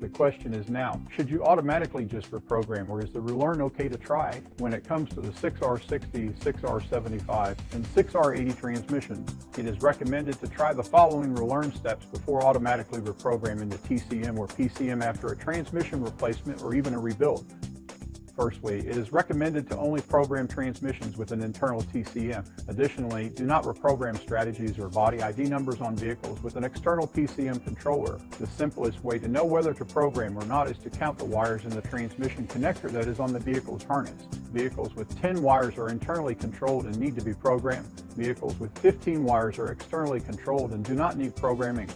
The question is now, should you automatically just reprogram, or is the relearn okay to try when it comes to the 6R60, 6R75, and 6R80 transmissions? It is recommended to try the following relearn steps before automatically reprogramming the TCM or PCM after a transmission replacement or even a rebuild. Firstly, it is recommended to only program transmissions with an internal TCM. Additionally, do not reprogram strategies or body ID numbers on vehicles with an external PCM controller. The simplest way to know whether to program or not is to count the wires in the transmission connector that is on the vehicle's harness. Vehicles with 10 wires are internally controlled and need to be programmed. Vehicles with 15 wires are externally controlled and do not need programming.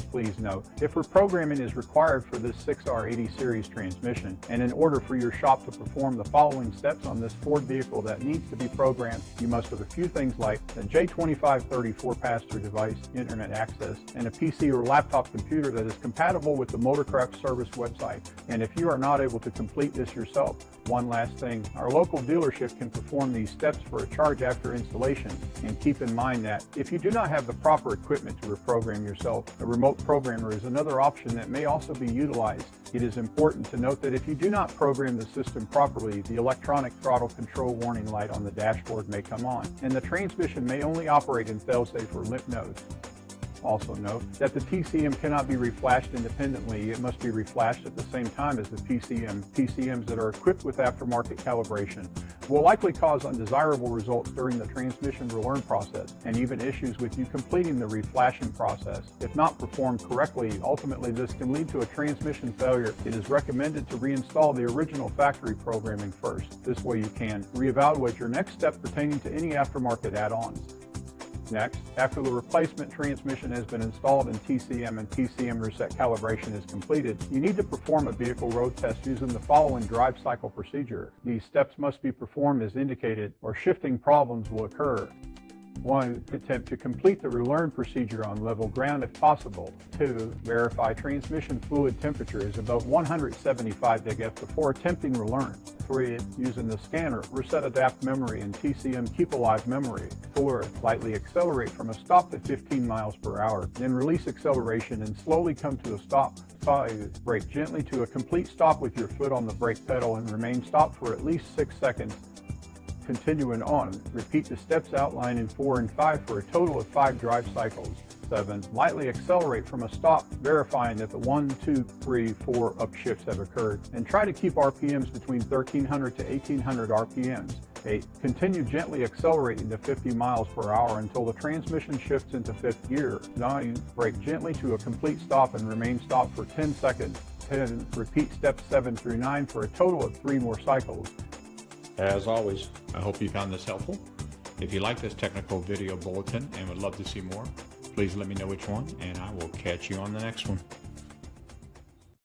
Please note, if reprogramming is required for this 6R80 series transmission, and in order for your shop to perform the following steps on this Ford vehicle that needs to be programmed, you must have a few things like a J2534 pass-through device, internet access, and a PC or laptop computer that is compatible with the Motorcraft Service website. And if you are not able to complete this yourself, one last thing, our local dealership can perform these steps for a charge after installation. And keep in mind that if you do not have the proper equipment to reprogram yourself, a remote programmer is another option that may also be utilized. It is important to note that if you do not program the system properly, the electronic throttle control warning light on the dashboard may come on, and the transmission may only operate in failsafe or limp nodes. Also note that the TCM cannot be reflashed independently. It must be reflashed at the same time as the PCM. PCMs that are equipped with aftermarket calibration will likely cause undesirable results during the transmission relearn process, and even issues with you completing the reflashing process. If not performed correctly, ultimately this can lead to a transmission failure. It is recommended to reinstall the original factory programming first. This way you can reevaluate your next step pertaining to any aftermarket add-ons. Next, after the replacement transmission has been installed and TCM and PCM reset calibration is completed, you need to perform a vehicle road test using the following drive cycle procedure. These steps must be performed as indicated, or shifting problems will occur. 1. Attempt to complete the relearn procedure on level ground if possible. 2. Verify transmission fluid temperature is above 175 degF before attempting relearn. 3. Using the scanner, reset adapt memory and TCM keep alive memory. 4. Lightly accelerate from a stop to 15 miles per hour, then release acceleration and slowly come to a stop. 5. Brake gently to a complete stop with your foot on the brake pedal and remain stopped for at least 6 seconds. Continuing on, repeat the steps outlined in 4 and 5 for a total of 5 drive cycles. 7. Lightly accelerate from a stop, verifying that the 1, 2, 3, 4 upshifts have occurred, and try to keep RPMs between 1300 to 1800 RPMs. 8. Continue gently accelerating to 50 miles per hour until the transmission shifts into 5th gear. 9. Brake gently to a complete stop and remain stopped for 10 seconds. 10. Repeat steps 7 through 9 for a total of 3 more cycles. As always, I hope you found this helpful. If you like this technical video bulletin and would love to see more, please let me know which one, and I will catch you on the next one.